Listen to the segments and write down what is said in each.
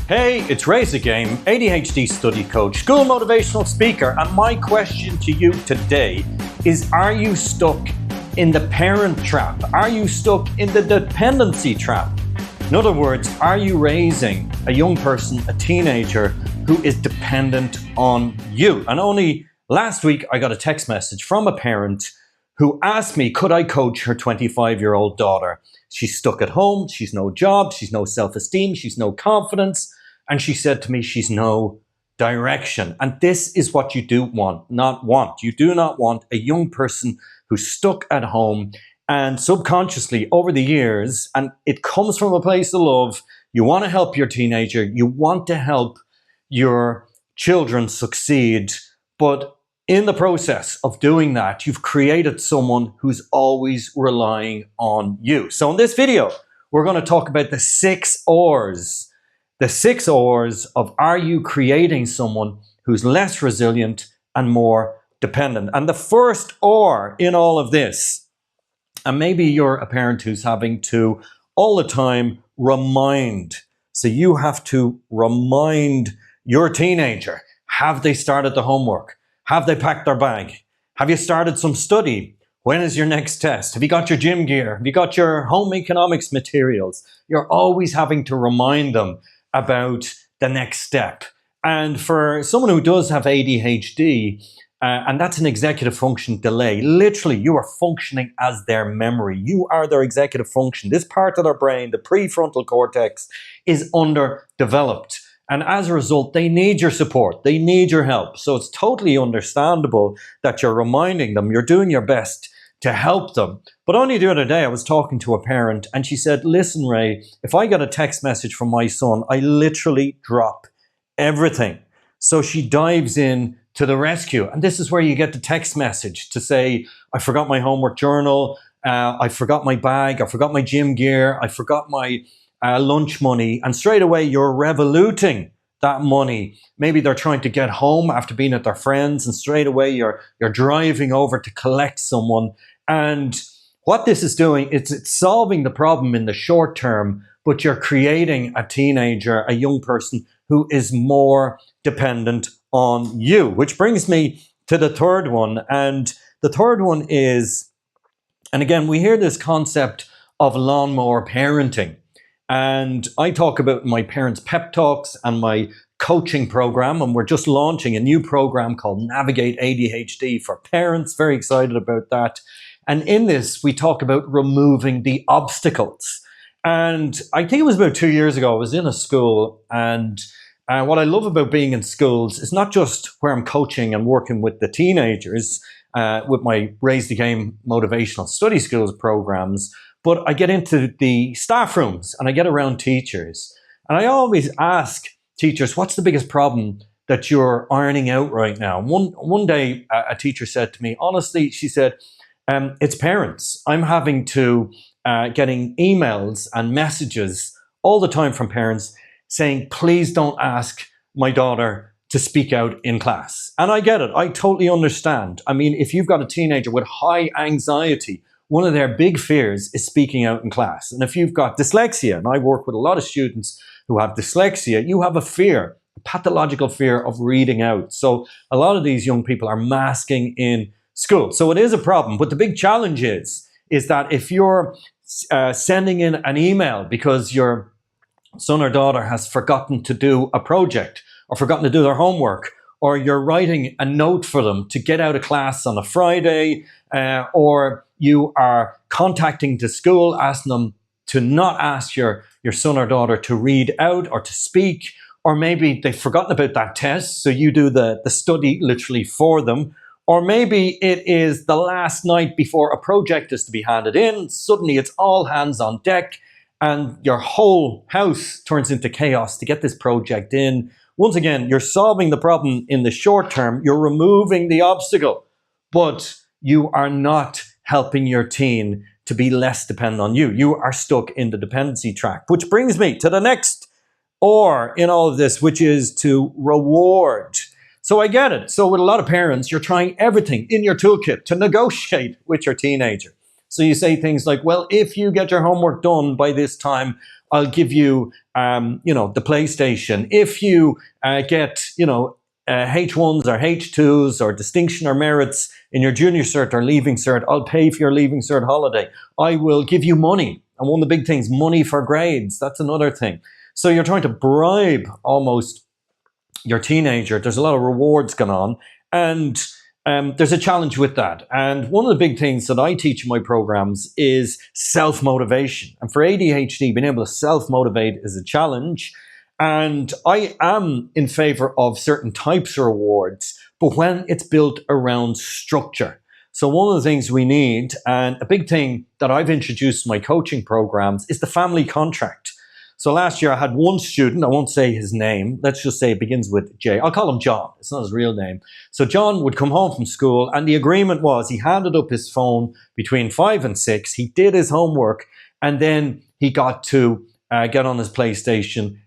Hey, it's Raise the Game, ADHD study coach, school motivational speaker, and my question to you today is, are you stuck in the parent trap? Are you stuck in the dependency trap? In other words, are you raising a young person, a teenager, who is dependent on you? And only last week I got a text message from a parent who asked me, could I coach her 25-year-old daughter? She's stuck at home, she's no job, she's no self-esteem, she's no confidence. And she said to me, she's no direction. And this is what you do not want. You do not want a young person who's stuck at home and subconsciously over the years, and it comes from a place of love. You want to help your teenager. You want to help your children succeed. But in the process of doing that, you've created someone who's always relying on you. So in this video, we're going to talk about the 6 R's. The 6 R's of, are you creating someone who's less resilient and more dependent? And the first R in all of this, and maybe you're a parent who's having to all the time remind. So you have to remind your teenager, have they started the homework? Have they packed their bag? Have you started some study? When is your next test? Have you got your gym gear? Have you got your home economics materials? You're always having to remind them about the next step. And for someone who does have ADHD, and that's an executive function delay, literally you are functioning as their memory. You are their executive function. This part of their brain, the prefrontal cortex, is underdeveloped. And as a result, they need your support. They need your help. So it's totally understandable that you're reminding them, you're doing your best to help them. But only the other day I was talking to a parent and she said, listen, Ray, if I get a text message from my son, I literally drop everything. So she dives in to the rescue. And this is where you get the text message to say, I forgot my homework journal, I forgot my bag, I forgot my gym gear, I forgot my lunch money. And straight away you're revoluting that money. Maybe they're trying to get home after being at their friends, and straight away you're driving over to collect someone. And what this is doing, it's solving the problem in the short term, but you're creating a teenager, a young person who is more dependent on you. Which brings me to the third one. And the third one is, and again, we hear this concept of lawnmower parenting. And I talk about my parents' pep talks and my coaching program, and we're just launching a new program called Navigate ADHD for parents. Very excited about that. And in this, we talk about removing the obstacles. And I think it was about 2 years ago, I was in a school, and what I love about being in schools is not just where I'm coaching and working with the teenagers with my Raise the Game motivational study skills programs, but I get into the staff rooms and I get around teachers. And I always ask teachers, what's the biggest problem that you're ironing out right now? One day, a teacher said to me, honestly, she said, it's parents. I'm having to getting emails and messages all the time from parents saying, please don't ask my daughter to speak out in class. And I get it. I totally understand. I mean, if you've got a teenager with high anxiety, one of their big fears is speaking out in class. And if you've got dyslexia, and I work with a lot of students who have dyslexia, you have a fear, a pathological fear of reading out. So a lot of these young people are masking in school. So it is a problem. But the big challenge is that if you're sending in an email because your son or daughter has forgotten to do a project or forgotten to do their homework, or you're writing a note for them to get out of class on a Friday, or you are contacting the school, asking them to not ask your son or daughter to read out or to speak, or maybe they've forgotten about that test, so you do the study literally for them, or maybe it is the last night before a project is to be handed in, suddenly it's all hands on deck, and your whole house turns into chaos to get this project in. Once again, you're solving the problem in the short term, you're removing the obstacle, but you are not helping your teen to be less dependent on you. You are stuck in the dependency trap, which brings me to the next or in all of this, which is to reward. So I get it. So with a lot of parents, you're trying everything in your toolkit to negotiate with your teenager. So you say things like, well, if you get your homework done by this time, I'll give you, the PlayStation. If you get, H1s or H2s or distinction or merits in your junior cert or leaving cert, I'll pay for your leaving cert holiday. I will give you money. And one of the big things, money for grades. That's another thing. So you're trying to bribe almost your teenager. There's a lot of rewards going on. And there's a challenge with that. And one of the big things that I teach in my programs is self-motivation. And for ADHD, being able to self-motivate is a challenge. And I am in favor of certain types of rewards, but when it's built around structure. So one of the things we need, and a big thing that I've introduced in my coaching programs, is the family contract. So last year I had one student, I won't say his name, let's just say it begins with J. I'll call him John, it's not his real name. So John would come home from school and the agreement was he handed up his phone between 5 and 6, he did his homework, and then he got to get on his PlayStation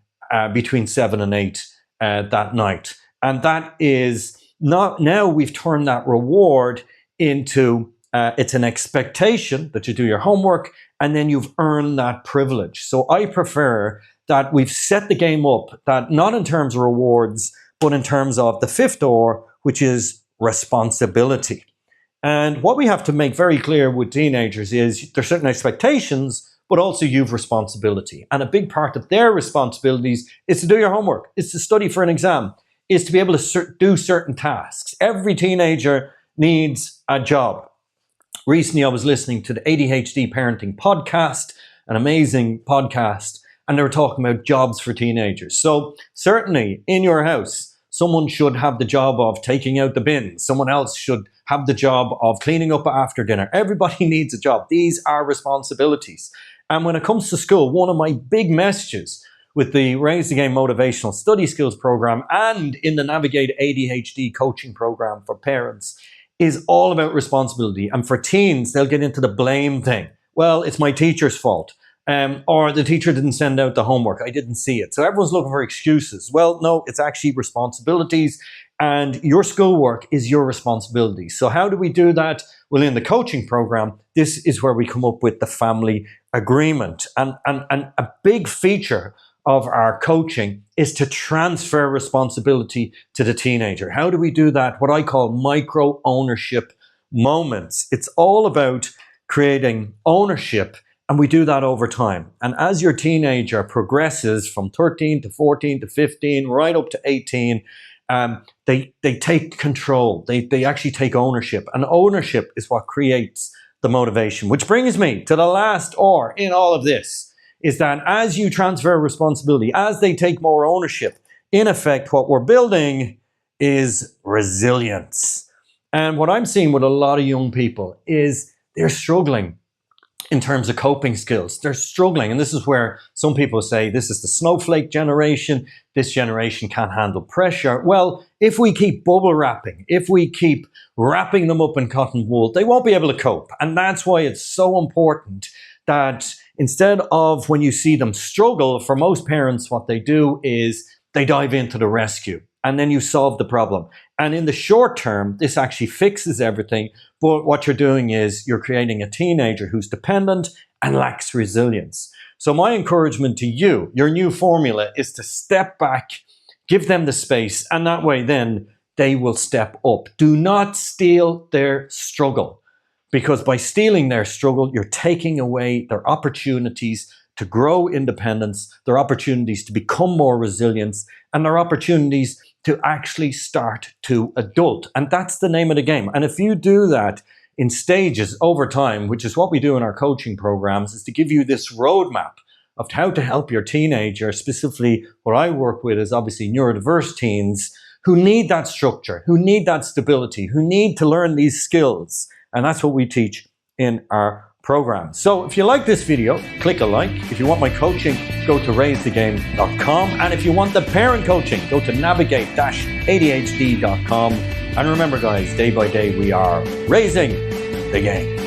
between 7 and 8 that night. And that is not, now we've turned that reward into, it's an expectation that you do your homework and then you've earned that privilege. So I prefer that we've set the game up, that not in terms of rewards, but in terms of the fifth R, which is responsibility. And what we have to make very clear with teenagers is there's certain expectations, but also you've responsibility. And a big part of their responsibilities is to do your homework, is to study for an exam, is to be able to do certain tasks. Every teenager needs a job. Recently, I was listening to the ADHD Parenting Podcast, an amazing podcast, and they were talking about jobs for teenagers. So certainly in your house, someone should have the job of taking out the bins. Someone else should have the job of cleaning up after dinner. Everybody needs a job. These are responsibilities. And when it comes to school, one of my big messages with the Raise the Game Motivational Study Skills program and in the Navigate ADHD coaching program for parents is all about responsibility. And for teens, they'll get into the blame thing. Well, it's my teacher's fault. Or the teacher didn't send out the homework. I didn't see it. So everyone's looking for excuses. Well, no, it's actually responsibilities. And your schoolwork is your responsibility. So how do we do that? Well, in the coaching program, this is where we come up with the family agreement. And a big feature of our coaching is to transfer responsibility to the teenager. How do we do that? What I call micro ownership moments. It's all about creating ownership, and we do that over time. And as your teenager progresses from 13 to 14 to 15, right up to 18, they take control. They actually take ownership. And ownership is what creates the motivation. Which brings me to the last R in all of this, is that as you transfer responsibility, as they take more ownership, in effect, what we're building is resilience. And what I'm seeing with a lot of young people is they're struggling in terms of coping skills. They're struggling. And this is where some people say this is the snowflake generation. This generation can't handle pressure. Well, if we keep bubble wrapping, if we keep wrapping them up in cotton wool, they won't be able to cope. And that's why it's so important that instead of when you see them struggle, for most parents, what they do is they dive into the rescue and then you solve the problem. And in the short term, this actually fixes everything. But what you're doing is you're creating a teenager who's dependent and lacks resilience. So my encouragement to you, your new formula is to step back, give them the space, and that way then they will step up. Do not steal their struggle. Because by stealing their struggle, you're taking away their opportunities to grow independence, their opportunities to become more resilient, and their opportunities to actually start to adult. And that's the name of the game. And if you do that in stages over time, which is what we do in our coaching programs, is to give you this roadmap of how to help your teenager. Specifically, what I work with is obviously neurodiverse teens who need that structure, who need that stability, who need to learn these skills. And that's what we teach in our program. So if you like this video, click a like. If you want my coaching, go to raisethegame.com. And if you want the parent coaching, go to navigate-adhd.com. And remember, guys, day by day, we are raising the game.